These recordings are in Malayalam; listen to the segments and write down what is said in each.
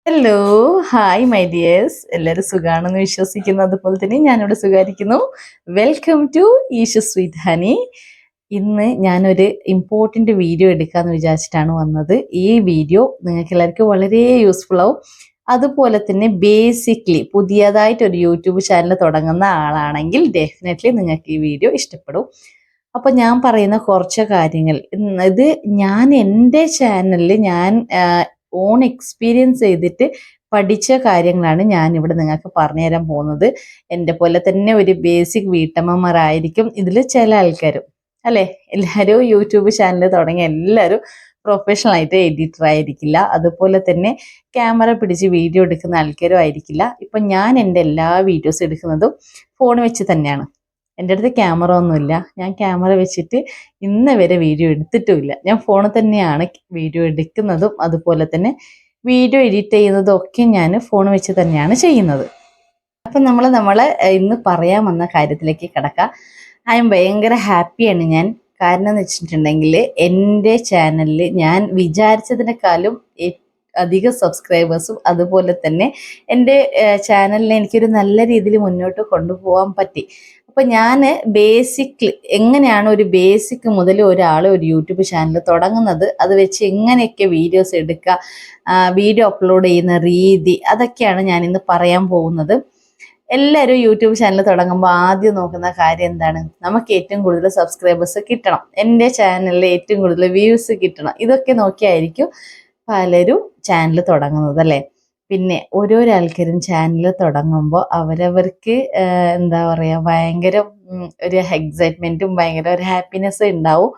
Hello, hi my dears. എല്ലാവരും സുഖാണെന്ന് വിശ്വസിക്കുന്നു. അതുപോലെ തന്നെ ഞാനിവിടെ സുഖായിരിക്കുന്നു. Welcome to Eesha sweet honey. ഇന്ന് ഞാനൊരു ഇമ്പോർട്ടൻ്റ് വീഡിയോ എടുക്കാമെന്ന് വിചാരിച്ചിട്ടാണ് വന്നത്. ഈ വീഡിയോ നിങ്ങൾക്ക് എല്ലാവർക്കും വളരെ യൂസ്ഫുൾ ആവും. അതുപോലെ തന്നെ ബേസിക്കലി പുതിയതായിട്ട് ഒരു യൂട്യൂബ് ചാനൽ തുടങ്ങുന്ന ആളാണെങ്കിൽ ഡെഫിനറ്റ്ലി നിങ്ങൾക്ക് ഈ വീഡിയോ ഇഷ്ടപ്പെടും. അപ്പോൾ ഞാൻ പറയുന്ന കുറച്ച് കാര്യങ്ങൾ ഇത് ഞാൻ എൻ്റെ ചാനലിൽ ഞാൻ ഓൺ എക്സ്പീരിയൻസ് ചെയ്തിട്ട് പഠിച്ച കാര്യങ്ങളാണ് ഞാൻ ഇവിടെ നിങ്ങൾക്ക് പറഞ്ഞു തരാൻ പോകുന്നത്. എൻ്റെ പോലെ തന്നെ ഒരു ബേസിക് വീട്ടമ്മമാരായിരിക്കും ഇതിൽ ചില ആൾക്കാരും, അല്ലേ? എല്ലാവരും യൂട്യൂബ് ചാനൽ തുടങ്ങിയ എല്ലാവരും പ്രൊഫഷണൽ ആയിട്ട് എഡിറ്റർ ആയിരിക്കില്ല, അതുപോലെ തന്നെ ക്യാമറ പിടിച്ച് വീഡിയോ എടുക്കുന്ന ആൾക്കാരും ആയിരിക്കില്ല. ഇപ്പം ഞാൻ എൻ്റെ എല്ലാ വീഡിയോസ് എടുക്കുന്നതും ഫോൺ വെച്ച് തന്നെയാണ്. എൻ്റെ അടുത്ത് ക്യാമറ ഒന്നുമില്ല. ഞാൻ ക്യാമറ വെച്ചിട്ട് ഇന്ന് വരെ വീഡിയോ എടുത്തിട്ടുമില്ല. ഞാൻ ഫോണിൽ തന്നെയാണ് വീഡിയോ എടുക്കുന്നതും അതുപോലെ തന്നെ വീഡിയോ എഡിറ്റ് ചെയ്യുന്നതും ഒക്കെ ഞാൻ ഫോൺ വെച്ച് തന്നെയാണ് ചെയ്യുന്നത്. അപ്പം നമ്മൾ ഇന്ന് പറയാൻ വന്ന കാര്യത്തിലേക്ക് കിടക്കാം. ഭയങ്കര ഹാപ്പിയാണ് ഞാൻ. കാരണം എന്ന് വെച്ചിട്ടുണ്ടെങ്കിൽ എൻ്റെ ചാനലിൽ ഞാൻ വിചാരിച്ചതിനേക്കാളും അധികം സബ്സ്ക്രൈബേഴ്സും അതുപോലെ തന്നെ എൻ്റെ ചാനലിനെ എനിക്കൊരു നല്ല രീതിയിൽ മുന്നോട്ട് കൊണ്ടുപോകാൻ പറ്റി. അപ്പോൾ ഞാൻ ബേസിക്കലി എങ്ങനെയാണ് ഒരു ബേസിക് മുതൽ ഒരാൾ ഒരു യൂട്യൂബ് ചാനൽ തുടങ്ങുന്നത്, അത് വെച്ച് എങ്ങനെയൊക്കെ വീഡിയോസ് എടുക്കുക, വീഡിയോ അപ്ലോഡ് ചെയ്യുന്ന രീതി, അതൊക്കെയാണ് ഞാൻ ഇന്ന് പറയാൻ പോകുന്നത്. എല്ലാവരും യൂട്യൂബ് ചാനൽ തുടങ്ങുമ്പോൾ ആദ്യം നോക്കുന്ന കാര്യം എന്താണ്? നമുക്ക് ഏറ്റവും കൂടുതൽ സബ്സ്ക്രൈബേഴ്സ് കിട്ടണം, എൻ്റെ ചാനലിൽ ഏറ്റവും കൂടുതൽ വ്യൂസ് കിട്ടണം. ഇതൊക്കെ നോക്കിയായിരിക്കും പലരും ചാനൽ തുടങ്ങുന്നത്, അല്ലേ? പിന്നെ ഓരോരോ ആൾക്കാരും ചാനൽ തുടങ്ങുമ്പോൾ അവരവർക്ക് എന്താ പറയുക, ഭയങ്കര ഒരു എക്സൈറ്റ്മെൻറ്റും ഭയങ്കര ഒരു ഹാപ്പിനെസ് ഉണ്ടാവും.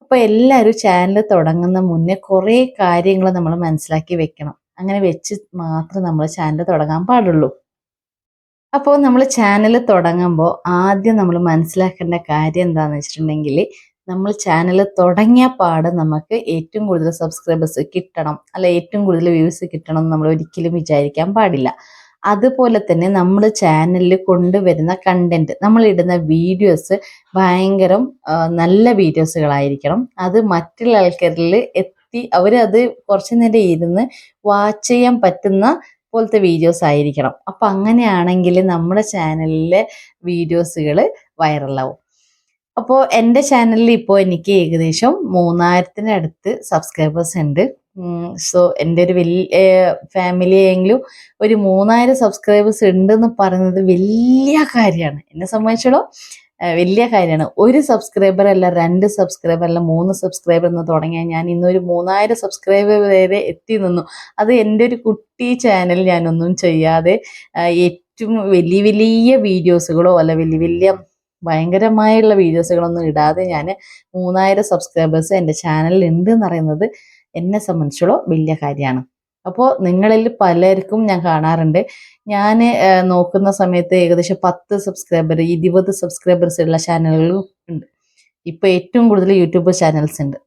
അപ്പോൾ എല്ലാവരും ചാനൽ തുടങ്ങുന്ന മുന്നേ കുറേ കാര്യങ്ങൾ നമ്മൾ മനസ്സിലാക്കി വെക്കണം. അങ്ങനെ വെച്ച് മാത്രം നമ്മൾ ചാനൽ തുടങ്ങാൻ പാടുള്ളൂ. അപ്പോൾ നമ്മൾ ചാനൽ തുടങ്ങുമ്പോൾ ആദ്യം നമ്മൾ മനസ്സിലാക്കേണ്ട കാര്യം എന്താണെന്ന് വെച്ചിട്ടുണ്ടെങ്കിൽ, നമ്മൾ ചാനൽ തുടങ്ങിയ പാട് നമുക്ക് ഏറ്റവും കൂടുതൽ സബ്സ്ക്രൈബേഴ്സ് കിട്ടണം, അല്ല ഏറ്റവും കൂടുതൽ വ്യൂസ് കിട്ടണം എന്ന് നമ്മൾ ഒരിക്കലും വിചാരിക്കാൻ പാടില്ല. അതുപോലെ തന്നെ നമ്മൾ ചാനലിൽ കൊണ്ടുവരുന്ന കണ്ടന്റ്, നമ്മൾ ഇടുന്ന വീഡിയോസ് ഭയങ്കര നല്ല വീഡിയോസുകളായിരിക്കണം. അത് മറ്റുള്ള ആൾക്കാരിൽ എത്തി അവരത് കുറച്ചു നേരം ഇരുന്ന് വാച്ച് ചെയ്യാൻ പറ്റുന്ന പോലത്തെ വീഡിയോസ് ആയിരിക്കണം. അപ്പം അങ്ങനെയാണെങ്കിൽ നമ്മുടെ ചാനലിലെ വീഡിയോസുകൾ വൈറലാവും. അപ്പോൾ എൻ്റെ ചാനലിൽ ഇപ്പോൾ എനിക്ക് ഏകദേശം 3000-അടുത്ത് സബ്സ്ക്രൈബേഴ്സ് ഉണ്ട്. സോ എൻ്റെ ഒരു വലിയ ഫാമിലിയെങ്കിലും ഒരു 3000 സബ്സ്ക്രൈബേഴ്സ് ഉണ്ടെന്ന് പറയുന്നത് വലിയ കാര്യമാണ്. എന്നെ സംബന്ധിച്ചിടത്തോളം വലിയ കാര്യമാണ്. ഒരു സബ്സ്ക്രൈബർ അല്ല, 2 സബ്സ്ക്രൈബർ അല്ല, 3 സബ്സ്ക്രൈബർ എന്ന് തുടങ്ങിയാൽ ഞാൻ ഇന്നൊരു 3000 സബ്സ്ക്രൈബർ വരെ എത്തി നിന്നു. അത് എൻ്റെ ഒരു കുട്ടി ചാനൽ ഞാനൊന്നും ചെയ്യാതെ ഏറ്റവും വലിയ വലിയ വീഡിയോസുകളോ അല്ല വലിയ വലിയ ഭയങ്കരമായുള്ള വീഡിയോസുകളൊന്നും ഇടാതെ ഞാൻ 3000 സബ്സ്ക്രൈബേഴ്സ് എൻ്റെ ചാനലിൽ ഉണ്ട് എന്ന് പറയുന്നത് എന്നെ സംബന്ധിച്ചോളം വലിയ കാര്യമാണ്. അപ്പോൾ നിങ്ങളിൽ പലർക്കും ഞാൻ കാണാറുണ്ട്, ഞാൻ നോക്കുന്ന സമയത്ത് ഏകദേശം 10 സബ്സ്ക്രൈബർ 20 സബ്സ്ക്രൈബേഴ്സ് ഉള്ള ചാനലുകളും ഉണ്ട്. ഇപ്പോൾ ഏറ്റവും കൂടുതൽ യൂട്യൂബ് ചാനൽസ് ഉണ്ട്.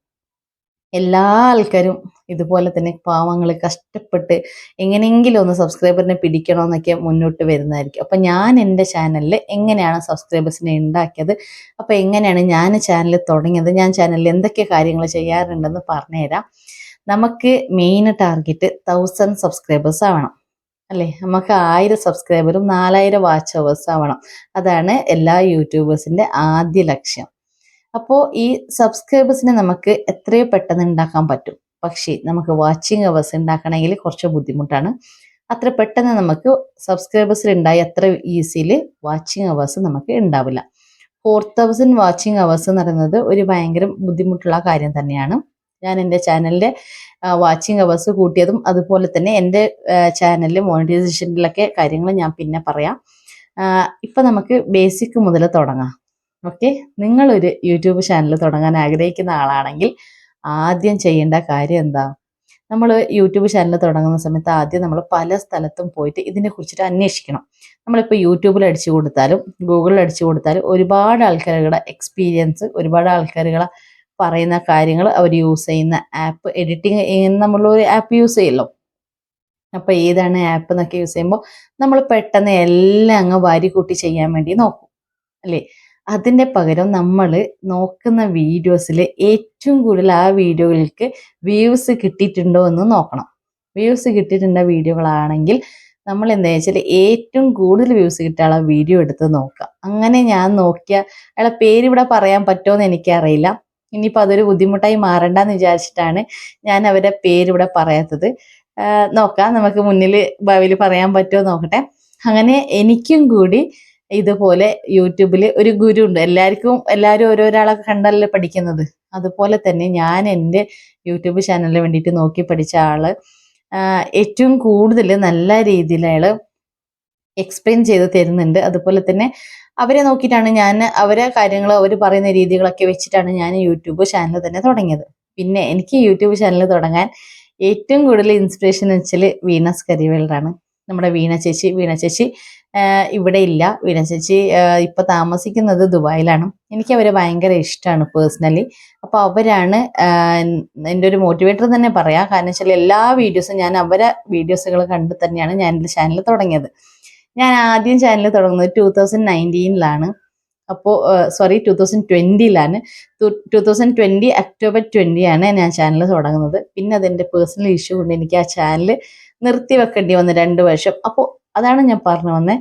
എല്ലാ ആൾക്കാരും ഇതുപോലെ തന്നെ പാവങ്ങൾ കഷ്ടപ്പെട്ട് എങ്ങനെയെങ്കിലും ഒന്ന് സബ്സ്ക്രൈബറിനെ പിടിക്കണമെന്നൊക്കെ മുന്നോട്ട് വരുന്നതായിരിക്കും. അപ്പം ഞാൻ എൻ്റെ ചാനലിൽ എങ്ങനെയാണ് സബ്സ്ക്രൈബേഴ്സിനെ ഉണ്ടാക്കിയത്, അപ്പോൾ എങ്ങനെയാണ് ഞാൻ ചാനൽ തുടങ്ങിയത്, ഞാൻ ചാനലിൽ എന്തൊക്കെ കാര്യങ്ങൾ ചെയ്യാറുണ്ടെന്ന് പറഞ്ഞുതരാം. നമുക്ക് മെയിൻ ടാർഗറ്റ് 1000 സബ്സ്ക്രൈബേഴ്സ് ആവണം, അല്ലേ? നമുക്ക് 1000 സബ്സ്ക്രൈബറും 4000 വാച്ച് അവേഴ്സ് ആവണം. അതാണ് എല്ലാ യൂട്യൂബേഴ്സിൻ്റെ ആദ്യ ലക്ഷ്യം. അപ്പോൾ ഈ സബ്സ്ക്രൈബേഴ്സിനെ നമുക്ക് എത്രയോ പെട്ടെന്ന് ഉണ്ടാക്കാൻ പറ്റും. പക്ഷേ നമുക്ക് വാച്ചിങ് അവേഴ്സ് ഉണ്ടാക്കണമെങ്കിൽ കുറച്ച് ബുദ്ധിമുട്ടാണ്. അത്ര പെട്ടെന്ന് നമുക്ക് സബ്സ്ക്രൈബേഴ്സിൽ ഉണ്ടായി അത്ര ഈസിയിൽ വാച്ചിങ് അവേഴ്സ് നമുക്ക് ഉണ്ടാവില്ല. 4000 വാച്ചിങ് അവേഴ്സ് എന്ന് പറയുന്നത് ഒരു ഭയങ്കര ബുദ്ധിമുട്ടുള്ള കാര്യം തന്നെയാണ്. ഞാൻ എൻ്റെ ചാനലിൻ്റെ വാച്ചിങ് അവേഴ്സ് കൂട്ടിയതും അതുപോലെ തന്നെ എൻ്റെ ചാനലിൽ മോണിറ്റൈസേഷനിലൊക്കെ കാര്യങ്ങൾ ഞാൻ പിന്നെ പറയാം. ഇപ്പം നമുക്ക് ബേസിക് മുതൽ തുടങ്ങാം. ഓക്കെ, നിങ്ങളൊരു യൂട്യൂബ് ചാനൽ തുടങ്ങാൻ ആഗ്രഹിക്കുന്ന ആളാണെങ്കിൽ ആദ്യം ചെയ്യേണ്ട കാര്യം എന്താ? നമ്മൾ യൂട്യൂബ് ചാനൽ തുടങ്ങുന്ന സമയത്ത് ആദ്യം നമ്മൾ പല സ്ഥലത്തും പോയിട്ട് ഇതിനെക്കുറിച്ചിട്ട് അന്വേഷിക്കണം. നമ്മളിപ്പോൾ യൂട്യൂബിൽ അടിച്ചു കൊടുത്താലും ഗൂഗിളിൽ അടിച്ചു കൊടുത്താലും ഒരുപാട് ആൾക്കാരുടെ എക്സ്പീരിയൻസ്, ഒരുപാട് ആൾക്കാരുകളെ പറയുന്ന കാര്യങ്ങൾ, അവർ യൂസ് ചെയ്യുന്ന ആപ്പ്, എഡിറ്റിങ് നമ്മളൊരു ആപ്പ് യൂസ് ചെയ്യല്ലോ. അപ്പോൾ ഏതാണ് ആപ്പ് എന്നൊക്കെ യൂസ് ചെയ്യുമ്പോൾ നമ്മൾ പെട്ടെന്ന് എല്ലാം അങ്ങ് വാരി കൂട്ടി ചെയ്യാൻ വേണ്ടി നോക്കും, അല്ലേ? അതിൻ്റെ പകരം നമ്മൾ നോക്കുന്ന വീഡിയോസിൽ ഏറ്റവും കൂടുതൽ ആ വീഡിയോകൾക്ക് വ്യൂസ് കിട്ടിയിട്ടുണ്ടോ എന്ന് നോക്കണം. വ്യൂസ് കിട്ടിയിട്ടുള്ള വീഡിയോകളാണെങ്കിൽ നമ്മൾ എന്താ വെച്ചാൽ ഏറ്റവും കൂടുതൽ വ്യൂസ് കിട്ടാനുള്ള വീഡിയോ എടുത്ത് നോക്കുക. അങ്ങനെ ഞാൻ നോക്കിയ അയാളെ പേര് ഇവിടെ പറയാൻ പറ്റുമോ എന്ന് എനിക്കറിയില്ല. ഇനിയിപ്പോൾ അതൊരു ബുദ്ധിമുട്ടായി മാറണ്ടെന്ന് വിചാരിച്ചിട്ടാണ് ഞാൻ അവരുടെ പേര് ഇവിടെ പറയാത്തത്. നോക്കാം, നമുക്ക് മുന്നിൽ ഭാവിയിൽ പറയാൻ പറ്റുമോ നോക്കട്ടെ. അങ്ങനെ എനിക്കും കൂടി ഇതുപോലെ യൂട്യൂബിൽ ഒരു ഗുരു ഉണ്ട്. എല്ലാവരും ഓരോരാളൊക്കെ കണ്ടല്ലേ പഠിക്കുന്നത്. അതുപോലെ തന്നെ ഞാൻ എൻ്റെ യൂട്യൂബ് ചാനലിന് വേണ്ടിയിട്ട് നോക്കി പഠിച്ച ആള് ഏറ്റവും കൂടുതൽ നല്ല രീതിയിൽ അയാൾ എക്സ്പ്ലെയിൻ ചെയ്ത് തരുന്നുണ്ട്. അതുപോലെ തന്നെ അവരെ നോക്കിയിട്ടാണ് ഞാൻ അവരെ കാര്യങ്ങൾ അവർ പറയുന്ന രീതികളൊക്കെ വെച്ചിട്ടാണ് ഞാൻ യൂട്യൂബ് ചാനൽ തന്നെ തുടങ്ങിയത്. പിന്നെ എനിക്ക് യൂട്യൂബ് ചാനൽ തുടങ്ങാൻ ഏറ്റവും കൂടുതൽ ഇൻസ്പിറേഷൻ എന്ന് വെച്ചാൽ വീണസ് കരിവേളറാണ്. നമ്മുടെ വീണ ചേച്ചി ഇവിടെ ഇല്ല. വീണ ചേച്ചി ഇപ്പൊ താമസിക്കുന്നത് ദുബായിലാണ്. എനിക്ക് അവരെ ഭയങ്കര ഇഷ്ടമാണ് പേഴ്സണലി. അപ്പോൾ അവരാണ് എൻ്റെ ഒരു മോട്ടിവേറ്റർ തന്നെ പറയാം. കാരണം വെച്ചാൽ എല്ലാ വീഡിയോസും ഞാൻ അവരെ വീഡിയോസുകൾ കണ്ട് തന്നെയാണ് ഞാൻ എൻ്റെ ചാനൽ തുടങ്ങിയത്. ഞാൻ ആദ്യം ചാനൽ തുടങ്ങുന്നത് 2019 അപ്പോൾ 2020 2020 ഒക്ടോബർ 20 ഞാൻ ചാനൽ തുടങ്ങുന്നത്. പിന്നെ അതെൻ്റെ പേഴ്സണൽ ഇഷ്യൂ കൊണ്ട് എനിക്ക് ആ ചാനൽ നിർത്തി വെക്കേണ്ടി വന്നു 2 വർഷം. അപ്പോൾ അതാണ് ഞാൻ പറഞ്ഞു വന്നത്,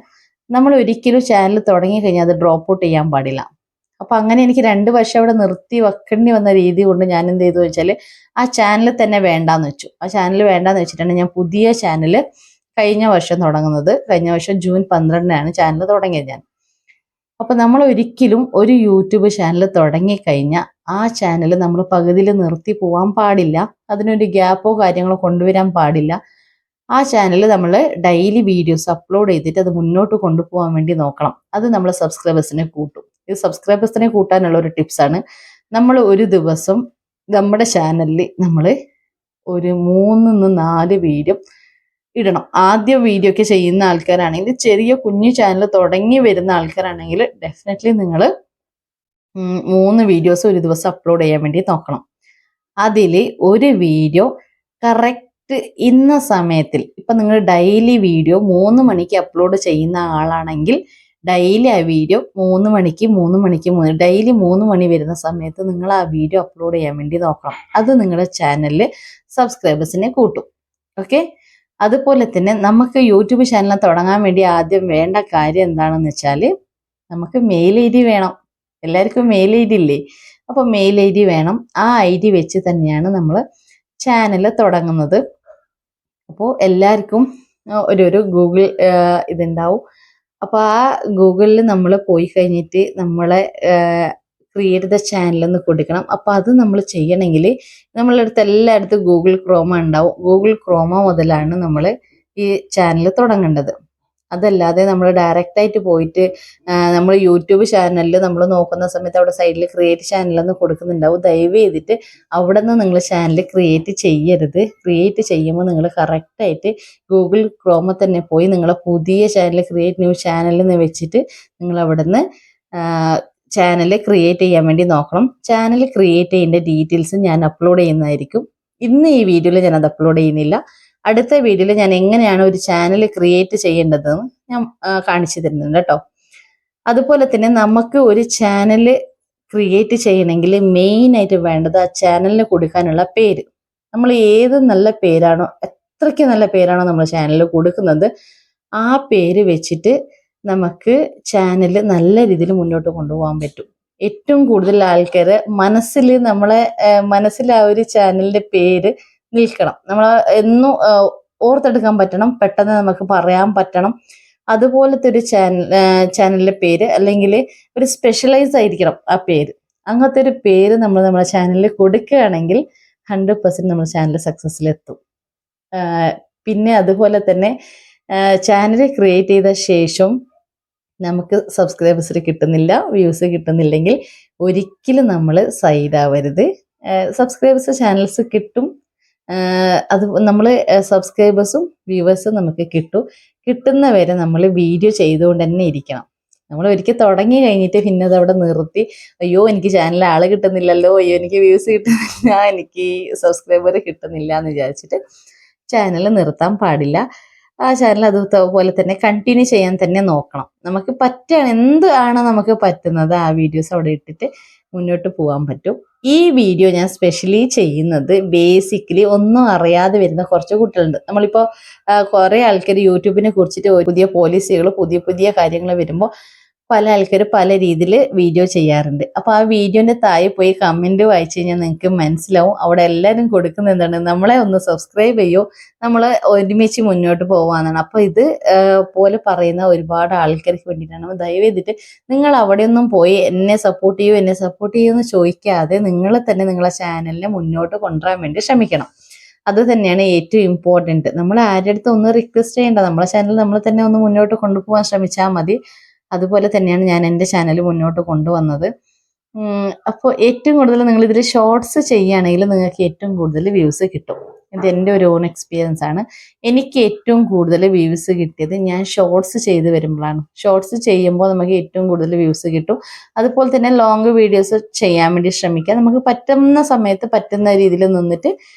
നമ്മൾ ഒരിക്കലും ചാനൽ തുടങ്ങി കഴിഞ്ഞാൽ അത് ഡ്രോപ്പ് ഔട്ട് ചെയ്യാൻ പാടില്ല. അപ്പോൾ അങ്ങനെ എനിക്ക് 2 വർഷം അവിടെ നിർത്തി വെക്കേണ്ടി വന്ന രീതി കൊണ്ട് ഞാൻ എന്ത് ചെയ്തു വെച്ചാൽ ആ ചാനൽ തന്നെ വേണ്ടാന്ന് വെച്ചു. ആ ചാനൽ വേണ്ടാന്ന് വെച്ചിട്ടാണ് ഞാൻ പുതിയ ചാനൽ കഴിഞ്ഞ വർഷം തുടങ്ങുന്നത്. കഴിഞ്ഞ വർഷം ജൂൺ 12 ചാനൽ തുടങ്ങിയത് ഞാൻ. അപ്പോൾ നമ്മൾ ഒരിക്കലും ഒരു യൂട്യൂബ് ചാനൽ തുടങ്ങിക്കഴിഞ്ഞാൽ ആ ചാനൽ നമ്മൾ പകുതിയിൽ നിർത്തി പോകാൻ പാടില്ല. അതിനൊരു ഗ്യാപ്പോ കാര്യങ്ങളോ കൊണ്ടുവരാൻ പാടില്ല. ആ ചാനൽ നമ്മൾ ഡെയിലി വീഡിയോസ് അപ്ലോഡ് ചെയ്തിട്ട് അത് മുന്നോട്ട് കൊണ്ടുപോകാൻ വേണ്ടി നോക്കണം. അത് നമ്മൾ സബ്സ്ക്രൈബേഴ്സിനെ കൂട്ടും. ഇത് സബ്സ്ക്രൈബേഴ്സിനെ കൂട്ടാനുള്ള ഒരു ടിപ്സാണ്. നമ്മൾ ഒരു ദിവസം നമ്മുടെ ചാനലിൽ നമ്മൾ ഒരു 3-4 വീഡിയോ ഇടണം. ആദ്യം വീഡിയോ ഒക്കെ ചെയ്യുന്ന ആൾക്കാരാണെങ്കിൽ, ചെറിയ കുഞ്ഞു ചാനൽ തുടങ്ങി വരുന്ന ആൾക്കാരാണെങ്കിൽ ഡെഫിനറ്റ്ലി നിങ്ങൾ 3 വീഡിയോസ് ഒരു ദിവസം അപ്ലോഡ് ചെയ്യാൻ വേണ്ടി നോക്കണം. അതിൽ ഒരു വീഡിയോ കറക്റ്റ് ഇന്ന സമയത്തിൽ, ഇപ്പം നിങ്ങൾ ഡെയിലി വീഡിയോ 3 മണിക്ക് അപ്ലോഡ് ചെയ്യുന്ന ആളാണെങ്കിൽ ഡെയിലി ആ വീഡിയോ 3 മണിക്ക് ഡെയിലി 3 മണി വരുന്ന സമയത്ത് നിങ്ങൾ ആ വീഡിയോ അപ്ലോഡ് ചെയ്യാൻ വേണ്ടി നോക്കണം. അത് നിങ്ങളുടെ ചാനലിൽ സബ്സ്ക്രൈബേഴ്സിനെ കൂട്ടും. ഓക്കെ. അതുപോലെ തന്നെ നമുക്ക് യൂട്യൂബ് ചാനൽ തുടങ്ങാൻ വേണ്ടി ആദ്യം വേണ്ട കാര്യം എന്താണെന്ന് വെച്ചാൽ നമുക്ക് മെയിൽ ഐ ഡി വേണം. എല്ലാവർക്കും മെയിൽ ഐ ഡി ഇല്ലേ? അപ്പോൾ മെയിൽ ഐ ഡി വേണം. ആ ഐ ഡി വെച്ച് തന്നെയാണ് നമ്മൾ ചാനൽ തുടങ്ങുന്നത്. അപ്പോൾ എല്ലാവർക്കും ഒരു ഗൂഗിൾ ഇതുണ്ടാവും. അപ്പോൾ ആ ഗൂഗിളിൽ നമ്മൾ പോയി കഴിഞ്ഞിട്ട് നമ്മളെ ക്രിയേറ്റ് ദ ചാനൽ എന്ന് കൊടുക്കണം. അപ്പോൾ അത് നമ്മൾ ചെയ്യണമെങ്കിൽ നമ്മളുടെ അടുത്ത് എല്ലായിടത്തും ഗൂഗിൾ ക്രോമ ഉണ്ടാവും. ഗൂഗിൾ ക്രോമ മുതലാണ് നമ്മൾ ഈ ചാനൽ തുടങ്ങേണ്ടത്. അതല്ലാതെ നമ്മൾ ഡയറക്റ്റായിട്ട് പോയിട്ട് നമ്മൾ യൂട്യൂബ് ചാനലിൽ നമ്മൾ നോക്കുന്ന സമയത്ത് അവിടെ സൈഡിൽ ക്രിയേറ്റ് ചാനൽ എന്ന് കൊടുക്കുന്നുണ്ടാവും. ദയവ് ചെയ്തിട്ട് അവിടെ നിന്ന് നിങ്ങൾ ചാനൽ ക്രിയേറ്റ് ചെയ്യരുത്. ക്രിയേറ്റ് ചെയ്യുമ്പോൾ നിങ്ങൾ കറക്റ്റായിട്ട് ഗൂഗിൾ ക്രോമ തന്നെ പോയി നിങ്ങളെ പുതിയ ചാനൽ ക്രിയേറ്റ് ന്യൂ ചാനൽ എന്ന് വെച്ചിട്ട് നിങ്ങൾ അവിടെ നിന്ന് ചാനൽ ക്രിയേറ്റ് ചെയ്യാൻ വേണ്ടി നോക്കണം. ചാനൽ ക്രിയേറ്റ് ചെയ്യേണ്ട ഡീറ്റെയിൽസ് ഞാൻ അപ്ലോഡ് ചെയ്യുന്നതായിരിക്കും. ഇന്ന് ഈ വീഡിയോയിൽ ഞാൻ അത് അപ്ലോഡ് ചെയ്യുന്നില്ല. അടുത്ത വീഡിയോയിൽ ഞാൻ എങ്ങനെയാണ് ഒരു ചാനൽ ക്രിയേറ്റ് ചെയ്യേണ്ടതെന്ന് ഞാൻ കാണിച്ചു തരുന്നുണ്ട് കേട്ടോ. അതുപോലെ തന്നെ നമുക്ക് ഒരു ചാനൽ ക്രിയേറ്റ് ചെയ്യണമെങ്കിൽ മെയിനായിട്ട് വേണ്ടത് ആ ചാനലിന് കൊടുക്കാനുള്ള പേര്. നമ്മൾ ഏത് നല്ല പേരാണോ, എത്രയ്ക്ക് നല്ല പേരാണോ നമ്മൾ ചാനലിൽ കൊടുക്കുന്നത്, ആ പേര് വെച്ചിട്ട് നമുക്ക് ചാനൽ നല്ല രീതിയിൽ മുന്നോട്ട് കൊണ്ടുപോകാൻ പറ്റും. ഏറ്റവും കൂടുതൽ ആൾക്കാർ മനസ്സിൽ ആ ഒരു ചാനലിന്റെ പേര് നിൽക്കണം. നമ്മൾ എന്നും ഓർത്തെടുക്കാൻ പറ്റണം, പെട്ടെന്ന് നമുക്ക് പറയാൻ പറ്റണം. അതുപോലത്തെ ഒരു ചാനലിന്റെ പേര്, അല്ലെങ്കിൽ ഒരു സ്പെഷ്യലൈസ് ആയിരിക്കണം ആ പേര്. അങ്ങനത്തെ ഒരു പേര് നമ്മൾ നമ്മുടെ ചാനലിൽ കൊടുക്കുകയാണെങ്കിൽ 100% നമ്മുടെ ചാനൽ സക്സസ്സിലെത്തും. പിന്നെ അതുപോലെ തന്നെ ചാനൽ ക്രിയേറ്റ് ചെയ്ത ശേഷം നമുക്ക് സബ്സ്ക്രൈബേഴ്സ് കിട്ടുന്നില്ല, വ്യൂസ് കിട്ടുന്നില്ലെങ്കിൽ ഒരിക്കലും നമ്മൾ സൈഡ് ആവരുത്. സബ്സ്ക്രൈബേഴ്സ് ചാനൽസ് കിട്ടും. അത് നമ്മൾ സബ്സ്ക്രൈബേഴ്സും വ്യൂവേഴ്സും നമുക്ക് കിട്ടുന്നവരെ നമ്മൾ വീഡിയോ ചെയ്തുകൊണ്ട് തന്നെ ഇരിക്കണം. നമ്മൾ ഒരിക്കൽ തുടങ്ങി കഴിഞ്ഞിട്ട് പിന്നെ അതവിടെ നിർത്തി അയ്യോ എനിക്ക് ചാനലിൽ ആള് കിട്ടുന്നില്ലല്ലോ, അയ്യോ എനിക്ക് വ്യൂസ് കിട്ടുന്നില്ല, എനിക്ക് സബ്സ്ക്രൈബർ കിട്ടുന്നില്ല എന്ന് വിചാരിച്ചിട്ട് ചാനൽ നിർത്താൻ പാടില്ല. ആ ചാനൽ അതുപോലെ തന്നെ കണ്ടിന്യൂ ചെയ്യാൻ തന്നെ നോക്കണം. നമുക്ക് എന്താണ് നമുക്ക് പറ്റുന്നത് ആ വീഡിയോസ് അവിടെ ഇട്ടിട്ട് മുന്നോട്ട് പോകാൻ പറ്റും. ഈ വീഡിയോ ഞാൻ സ്പെഷ്യലി ചെയ്യുന്നത് ബേസിക്കലി ഒന്നും അറിയാതെ വരുന്ന കുറച്ച് കുട്ടികളുണ്ട്. നമ്മളിപ്പോൾ കുറേ ആൾക്കാർ യൂട്യൂബിനെ കുറിച്ചിട്ട് പുതിയ പോളിസികൾ പുതിയ പുതിയ കാര്യങ്ങൾ വരുമ്പോൾ പല ആൾക്കാർ പല രീതിയിൽ വീഡിയോ ചെയ്യാറുണ്ട്. അപ്പോൾ ആ വീഡിയോൻ്റെ താഴെ പോയി കമൻറ്റ് വായിച്ചു കഴിഞ്ഞാൽ നിങ്ങൾക്ക് മനസ്സിലാവും അവിടെ എല്ലാവരും കൊടുക്കുന്ന എന്താണ്, നമ്മളെ ഒന്ന് സബ്സ്ക്രൈബ് ചെയ്യോ, നമ്മൾ ഒരുമിച്ച് മുന്നോട്ട് പോകാമെന്നാണ്. അപ്പോൾ ഇത് പോലെ പറയുന്ന ഒരുപാട് ആൾക്കാർക്ക് വേണ്ടിയിട്ടാണ്. ദയവ് ചെയ്തിട്ട് നിങ്ങൾ അവിടെയൊന്നും പോയി എന്നെ സപ്പോർട്ട് ചെയ്യൂ എന്ന് ചോദിക്കാതെ നിങ്ങൾ തന്നെ നിങ്ങളെ ചാനലിനെ മുന്നോട്ട് കൊണ്ടുവരാൻ വേണ്ടി ശ്രമിക്കണം. അത് തന്നെയാണ് ഏറ്റവും ഇമ്പോർട്ടൻറ്റ്. നമ്മൾ ആരുടെ അടുത്ത് ഒന്നും റിക്വസ്റ്റ് ചെയ്യേണ്ട, നമ്മളെ ചാനൽ നമ്മൾ തന്നെ ഒന്ന് മുന്നോട്ട് കൊണ്ടുപോകാൻ ശ്രമിച്ചാൽ മതി. അതുപോലെ തന്നെയാണ് ഞാൻ എൻ്റെ ചാനൽ മുന്നോട്ട് കൊണ്ടുവന്നത്. അപ്പോൾ ഏറ്റവും കൂടുതൽ നിങ്ങൾ ഇതിൽ ഷോർട്സ് ചെയ്യുകയാണെങ്കിൽ നിങ്ങൾക്ക് ഏറ്റവും കൂടുതൽ വ്യൂസ് കിട്ടും. ഇത് എൻ്റെ ഒരു ഓൺ എക്സ്പീരിയൻസ് ആണ്. എനിക്ക് ഏറ്റവും കൂടുതൽ വ്യൂസ് കിട്ടിയത് ഞാൻ ഷോർട്സ് ചെയ്ത് വരുമ്പോഴാണ്. ഷോർട്സ് ചെയ്യുമ്പോൾ നമുക്ക് ഏറ്റവും കൂടുതൽ വ്യൂസ് കിട്ടും. അതുപോലെ തന്നെ ലോങ് വീഡിയോസ് ചെയ്യാൻ വേണ്ടി ശ്രമിക്കുക. നമുക്ക് പറ്റുന്ന സമയത്ത് പറ്റുന്ന രീതിയിൽ നിന്നിട്ട്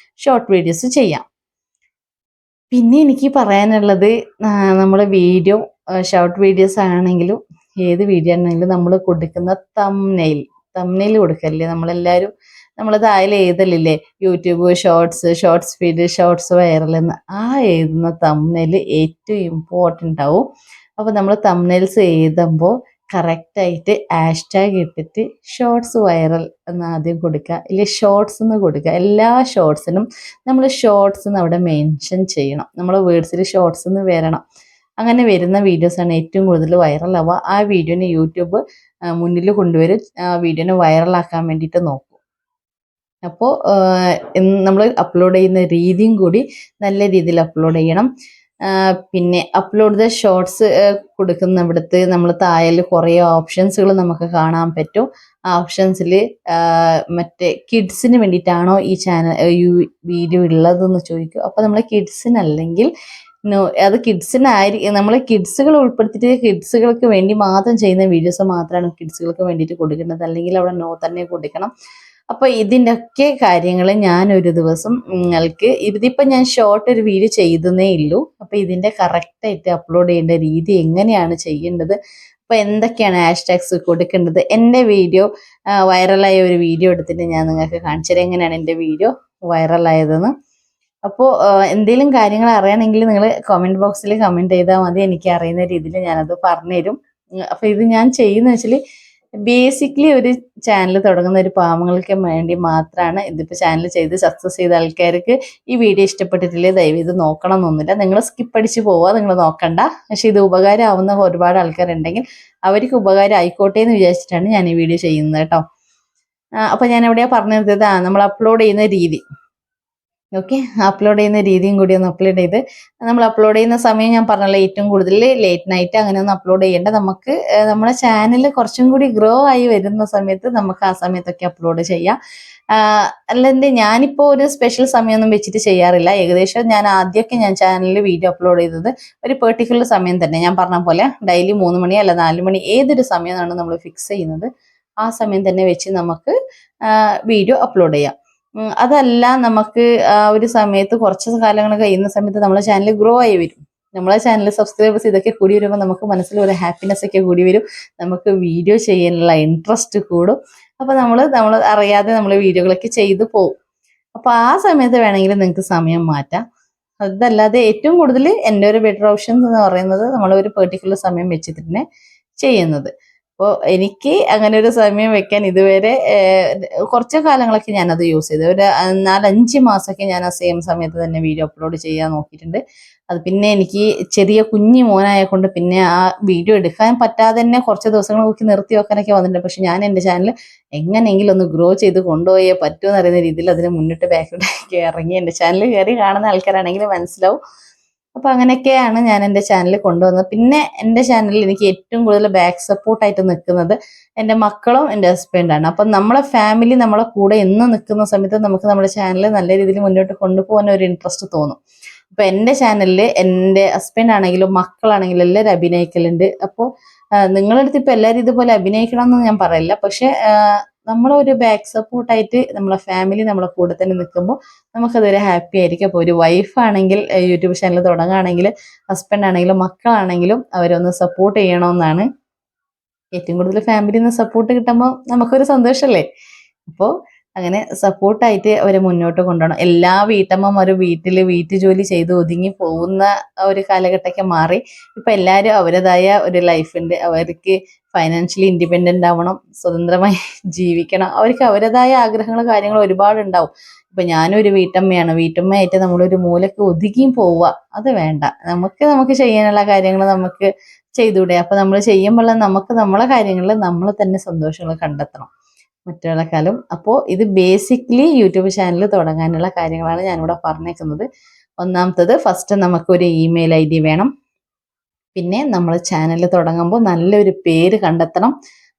ഷോർട്ട് വീഡിയോസ് ചെയ്യാം. പിന്നെ എനിക്ക് പറയാനുള്ളത്, നമ്മൾ വീഡിയോ ഷോർട്ട് വീഡിയോസ് ആണെങ്കിലും ഏത് വീഡിയോ ആണെങ്കിലും നമ്മൾ കൊടുക്കുന്ന തംബ്നെയിൽ കൊടുക്കല്ലേ. നമ്മളെല്ലാവരും നമ്മളത് അതിൽ എഴുതലില്ലേ, YouTube shorts feed, shorts viral എന്ന്. ആ എഴുതുന്ന തംബ്നെയിൽ ഏറ്റവും ഇമ്പോർട്ടൻ്റ് ആവും. അപ്പോൾ നമ്മൾ തംബ്നെയിൽസ് എഴുതുമ്പോൾ കറക്റ്റായിട്ട് ഹാഷ്ടാഗ് ഇട്ടിട്ട് ഷോർട്സ് വൈറൽ എന്ന് ആദ്യം കൊടുക്കുക, ഇല്ലെങ്കിൽ ഷോർട്സ് എന്ന് കൊടുക്കുക. എല്ലാ ഷോർട്സിനും നമ്മൾ ഷോർട്സ് എന്ന് അവിടെ മെൻഷൻ ചെയ്യണം. നമ്മൾ വേർഡ്സിൽ ഷോർട്സ് എന്ന് വരണം. അങ്ങനെ വരുന്ന വീഡിയോസാണ് ഏറ്റവും കൂടുതൽ വൈറലാവുക. ആ വീഡിയോനെ യൂട്യൂബ് മുന്നിൽ കൊണ്ടുവരും. ആ വീഡിയോനെ വൈറലാക്കാൻ വേണ്ടിയിട്ട് നോക്കും. അപ്പോൾ നമ്മൾ അപ്ലോഡ് ചെയ്യുന്ന രീതിയും കൂടി നല്ല രീതിയിൽ അപ്ലോഡ് ചെയ്യണം. പിന്നെ അപ്ലോഡ് ദ ഷോർട്സ് കൊടുക്കുന്നിടത്ത് നമ്മൾ താഴെ കുറേ ഓപ്ഷൻസുകൾ നമുക്ക് കാണാൻ പറ്റും. ആ ഓപ്ഷൻസിൽ മറ്റേ കിഡ്സിന് വേണ്ടിയിട്ടാണോ ഈ വീഡിയോ ഉള്ളതെന്ന് ചോദിക്കും. അപ്പോൾ നമ്മൾ കിഡ്സിനല്ലെങ്കിൽ അത് കിഡ്സിനായിരിക്കും, നമ്മൾ കിഡ്സുകൾ ഉൾപ്പെടുത്തിയിട്ട് കിഡ്സുകൾക്ക് വേണ്ടി മാത്രം ചെയ്യുന്ന വീഡിയോസ് മാത്രമാണ് കിഡ്സുകൾക്ക് വേണ്ടിയിട്ട് കൊടുക്കേണ്ടത്. അല്ലെങ്കിൽ അവിടെ നോ തന്നെ കൊടുക്കണം. അപ്പോൾ ഇതിൻ്റെ ഒക്കെ കാര്യങ്ങൾ ഞാനൊരു ദിവസം നിങ്ങൾക്ക് ഇതിപ്പോൾ ഞാൻ ഷോർട്ട് ഒരു വീഡിയോ ചെയ്തേ ഉള്ളൂ. അപ്പോൾ ഇതിൻ്റെ കറക്റ്റായിട്ട് അപ്ലോഡ് ചെയ്യേണ്ട രീതി എങ്ങനെയാണ് ചെയ്യേണ്ടത്, അപ്പോൾ എന്തൊക്കെയാണ് ഹാഷ്ടാഗ്സ് കൊടുക്കേണ്ടത്, എൻ്റെ വീഡിയോ വൈറലായ ഒരു വീഡിയോ എടുത്തിട്ട് ഞാൻ നിങ്ങൾക്ക് കാണിച്ചു തരാം എങ്ങനെയാണ് എൻ്റെ വീഡിയോ വൈറലായതെന്ന്. അപ്പോൾ എന്തെങ്കിലും കാര്യങ്ങൾ അറിയണമെങ്കിൽ നിങ്ങൾ കമൻറ്റ് ബോക്സിൽ കമൻറ്റ് ചെയ്താൽ മതി. എനിക്ക് അറിയുന്ന രീതിയിൽ ഞാനത് പറഞ്ഞുതരും. അപ്പോൾ ഇത് ഞാൻ ചെയ്യുന്ന വെച്ചാൽ ബേസിക്കലി ഒരു ചാനൽ തുടങ്ങുന്ന ഒരു പാവങ്ങൾക്ക് വേണ്ടി മാത്രമാണ്. ഇതിപ്പോൾ ചാനൽ ചെയ്ത് സക്സസ് ചെയ്ത ആൾക്കാർക്ക് ഈ വീഡിയോ ഇഷ്ടപ്പെട്ടിട്ടില്ലേ ദയവ് ഇത് നോക്കണം എന്നൊന്നുമില്ല. നിങ്ങൾ സ്കിപ്പ് അടിച്ച് പോവുക, നിങ്ങൾ നോക്കണ്ട. പക്ഷെ ഇത് ഉപകാരമാവുന്ന ഒരുപാട് ആൾക്കാരുണ്ടെങ്കിൽ അവർക്ക് ഉപകാരം ആയിക്കോട്ടെ എന്ന് വിചാരിച്ചിട്ടാണ് ഞാൻ ഈ വീഡിയോ ചെയ്യുന്നത് കേട്ടോ. അപ്പോൾ ഞാൻ എവിടെയാണ് പറഞ്ഞു നിർത്തിയത്, നമ്മൾ അപ്ലോഡ് ചെയ്യുന്ന രീതി. ഓക്കെ, അപ്ലോഡ് ചെയ്യുന്ന രീതിയും കൂടി ഒന്ന് അപ്ലോഡ് ചെയ്ത്, നമ്മൾ അപ്ലോഡ് ചെയ്യുന്ന സമയം ഞാൻ പറഞ്ഞല്ലോ ഏറ്റവും കൂടുതൽ ലേറ്റ് നൈറ്റ് അങ്ങനെയൊന്നും അപ്ലോഡ് ചെയ്യേണ്ട. നമുക്ക് നമ്മുടെ ചാനൽ കുറച്ചും കൂടി ഗ്രോ ആയി വരുന്ന സമയത്ത് നമുക്ക് ആ സമയത്തൊക്കെ അപ്ലോഡ് ചെയ്യാം. അല്ലാണ്ട് ഞാനിപ്പോൾ ഒരു സ്പെഷ്യൽ സമയമൊന്നും വെച്ചിട്ട് ചെയ്യാറില്ല. ഏകദേശം ഞാൻ ആദ്യമൊക്കെ ഞാൻ ചാനലിൽ വീഡിയോ അപ്ലോഡ് ചെയ്തത് ഒരു പെർട്ടിക്കുലർ സമയം തന്നെ, ഞാൻ പറഞ്ഞ പോലെ ഡെയിലി 3 മണി അല്ല 4 മണി ഏതൊരു സമയമാണ് നമ്മൾ ഫിക്സ് ചെയ്യുന്നത് ആ സമയം തന്നെ വെച്ച് നമുക്ക് വീഡിയോ അപ്ലോഡ് ചെയ്യാം. അതല്ല നമുക്ക് ഒരു സമയത്ത് കുറച്ച് കാലങ്ങൾ കഴിയുന്ന സമയത്ത് നമ്മളെ ചാനൽ ഗ്രോ ആയി വരും. നമ്മളെ ചാനൽ സബ്സ്ക്രൈബേഴ്സ് ഇതൊക്കെ കൂടി വരുമ്പോൾ നമുക്ക് മനസ്സിൽ ഒരു ഹാപ്പിനെസ് ഒക്കെ കൂടി വരും. നമുക്ക് വീഡിയോ ചെയ്യാനുള്ള ഇൻട്രസ്റ്റ് കൂടും. അപ്പോൾ നമ്മൾ അറിയാതെ നമ്മൾ വീഡിയോകളൊക്കെ ചെയ്തു പോകും. അപ്പോൾ ആ സമയത്ത് വേണമെങ്കിൽ നിങ്ങൾക്ക് സമയം മാറ്റാം. അതല്ലാതെ ഏറ്റവും കൂടുതൽ എൻ്റെ ഒരു ബെറ്റർ ഓപ്ഷൻസ് എന്ന് പറയുന്നത് നമ്മൾ ഒരു പെർട്ടിക്കുലർ സമയം വെച്ചിട്ട് തന്നെ ചെയ്യുന്നത്. അപ്പോൾ എനിക്ക് അങ്ങനെ ഒരു സമയം വെക്കാൻ ഇതുവരെ കുറച്ച് കാലങ്ങളൊക്കെ ഞാനത് യൂസ് ചെയ്തു. ഒരു 4-5 മാസമൊക്കെ ഞാൻ ആ സെയിം സമയത്ത് തന്നെ വീഡിയോ അപ്ലോഡ് ചെയ്യാൻ നോക്കിയിട്ടുണ്ട്. അത് പിന്നെ എനിക്ക് ചെറിയ കുഞ്ഞു മോനായ കൊണ്ട് പിന്നെ ആ വീഡിയോ എടുക്കാൻ പറ്റാതെ തന്നെ കുറച്ച് ദിവസങ്ങൾ നോക്കി നിർത്തി വെക്കാനൊക്കെ വന്നിട്ടുണ്ട്. പക്ഷെ ഞാൻ എൻ്റെ ചാനൽ എങ്ങനെയെങ്കിലും ഒന്ന് ഗ്രോ ചെയ്ത് കൊണ്ടുപോയേ പറ്റുമെന്ന് അറിയുന്ന രീതിയിൽ അതിന് മുന്നിട്ട് ബാക്കിലോട്ടൊക്കെ ഇറങ്ങി. എൻ്റെ ചാനൽ കയറി കാണുന്ന ആൾക്കാരാണെങ്കിൽ മനസ്സിലാവും. അപ്പോൾ അങ്ങനെയൊക്കെയാണ് ഞാൻ എൻ്റെ ചാനൽ കൊണ്ടുവന്നത്. പിന്നെ എൻ്റെ ചാനലിൽ എനിക്ക് ഏറ്റവും കൂടുതൽ ബാക്ക് സപ്പോർട്ടായിട്ട് നിൽക്കുന്നത് എൻ്റെ മക്കളും എൻ്റെ ഹസ്ബൻഡാണ്. അപ്പം നമ്മളെ ഫാമിലി നമ്മളെ കൂടെ എന്നും നിൽക്കുന്ന സമയത്ത് നമുക്ക് നമ്മുടെ ചാനൽ നല്ല രീതിയിൽ മുന്നോട്ട് കൊണ്ടുപോകാൻ ഒരു ഇൻട്രസ്റ്റ് തോന്നും. അപ്പോൾ എൻ്റെ ചാനലിൽ എൻ്റെ ഹസ്ബൻഡ് ആണെങ്കിലും മക്കളാണെങ്കിലും എല്ലാവരും അഭിനയിക്കലുണ്ട്. അപ്പോൾ നിങ്ങളുടെ അടുത്ത് ഇപ്പോൾ എല്ലാവരും ഇതുപോലെ അഭിനയിക്കണം എന്ന് ഞാൻ പറയില്ല. പക്ഷേ നമ്മളൊരു ബാക്ക് സപ്പോർട്ടായിട്ട് നമ്മളെ ഫാമിലി നമ്മളെ കൂടെ തന്നെ നിൽക്കുമ്പോൾ നമുക്കതൊരു ഹാപ്പി ആയിരിക്കും. അപ്പോൾ ഒരു വൈഫാണെങ്കിൽ യൂട്യൂബ് ചാനൽ തുടങ്ങുകയാണെങ്കിൽ ഹസ്ബൻഡ് ആണെങ്കിലും മക്കളാണെങ്കിലും അവരൊന്ന് സപ്പോർട്ട് ചെയ്യണമെന്നാണ്. ഏറ്റവും കൂടുതൽ ഫാമിലിയിൽ നിന്ന് സപ്പോർട്ട് കിട്ടുമ്പോൾ നമുക്കൊരു സന്തോഷമല്ലേ. അപ്പോൾ അങ്ങനെ സപ്പോർട്ടായിട്ട് അവരെ മുന്നോട്ട് കൊണ്ടുപോകണം. എല്ലാ വീട്ടമ്മമാരും വീട്ടു ജോലി ചെയ്ത് ഒതുങ്ങി പോകുന്ന ഒരു കാലഘട്ടമൊക്കെ മാറി. ഇപ്പം എല്ലാവരും അവരുടേതായ ഒരു ലൈഫുണ്ട്. അവർക്ക് ഫൈനാൻഷ്യലി ഇൻഡിപെൻഡൻ്റ് ആവണം, സ്വതന്ത്രമായി ജീവിക്കണം. അവർക്ക് അവരുടേതായ ആഗ്രഹങ്ങളും കാര്യങ്ങളും ഒരുപാടുണ്ടാവും. ഇപ്പം ഞാനും ഒരു വീട്ടമ്മയാണ്. വീട്ടമ്മയായിട്ട് നമ്മളൊരു മൂലയ്ക്ക് ഒതുങ്ങിയും പോവുക, അത് വേണ്ട. നമുക്ക് ചെയ്യാനുള്ള കാര്യങ്ങൾ നമുക്ക് ചെയ്തൂടെ? അപ്പം നമ്മൾ ചെയ്യുമ്പോൾ നമുക്ക് നമ്മളെ കാര്യങ്ങളിൽ നമ്മൾ തന്നെ സന്തോഷങ്ങൾ കണ്ടെത്തണം, മറ്റുള്ളക്കാളും. അപ്പോൾ ഇത് ബേസിക്കലി യൂട്യൂബ് ചാനൽ തുടങ്ങാനുള്ള കാര്യങ്ങളാണ് ഞാനിവിടെ പറഞ്ഞേക്കുന്നത്. ഒന്നാമത്തത്, ഫസ്റ്റ് നമുക്കൊരു ഇമെയിൽ ID വേണം. പിന്നെ നമ്മൾ ചാനൽ തുടങ്ങുമ്പോൾ നല്ലൊരു പേര് കണ്ടെത്തണം.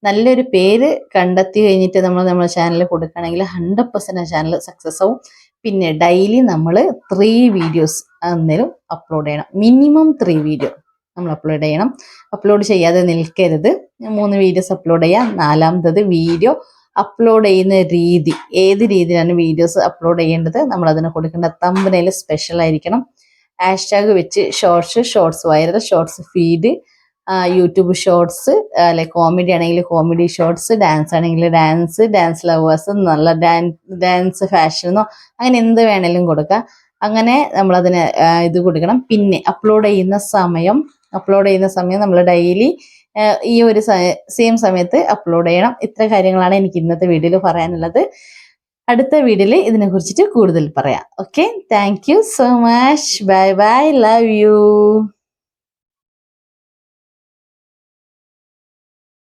നല്ലൊരു പേര് കണ്ടെത്തി കഴിഞ്ഞിട്ട് നമ്മുടെ ചാനൽ കൊടുക്കുകയാണെങ്കിൽ 100% ചാനൽ സക്സസ് ആവും. പിന്നെ ഡെയിലി നമ്മൾ 3 വീഡിയോസ് അന്നേരം അപ്ലോഡ് ചെയ്യണം. മിനിമം 3 വീഡിയോ നമ്മൾ അപ്ലോഡ് ചെയ്യണം. അപ്ലോഡ് ചെയ്യാതെ നിൽക്കരുത്. 3 വീഡിയോസ് അപ്ലോഡ് ചെയ്യാം. നാലാമത്തത്, വീഡിയോ അപ്ലോഡ് ചെയ്യുന്ന രീതി, ഏത് രീതിയിലാണ് വീഡിയോസ് അപ്ലോഡ് ചെയ്യേണ്ടത്, നമ്മൾ അതിന് കൊടുക്കേണ്ട തമ്പനെയിൽ സ്പെഷ്യൽ ആയിരിക്കണം. ഹാഷ്ടാഗ് വെച്ച് shorts viral, shorts feed, YouTube shorts, അല്ലെ കോമഡി ആണെങ്കിൽ കോമഡി ഷോർട്സ്, ഡാൻസ് ആണെങ്കിൽ ഡാൻസ് ലവേഴ്സ്, നല്ല ഡാൻസ് ഫാഷനോ അങ്ങനെ എന്ത് വേണേലും കൊടുക്കാം. അങ്ങനെ നമ്മളതിന് ഇത് കൊടുക്കണം. പിന്നെ അപ്ലോഡ് ചെയ്യുന്ന സമയം നമ്മൾ ഡെയിലി ഈ ഒരു സെയിം സമയത്ത് അപ്ലോഡ് ചെയ്യണം. ഇത്ര കാര്യങ്ങളാണ് എനിക്ക് ഇന്നത്തെ വീഡിയോയിൽ പറയാനുള്ളത്. അടുത്ത വീഡിയോയിൽ ഇതിനെ കുറിച്ചിട്ട് കൂടുതൽ പറയാം. Okay, thank you so much. Bye bye, love you.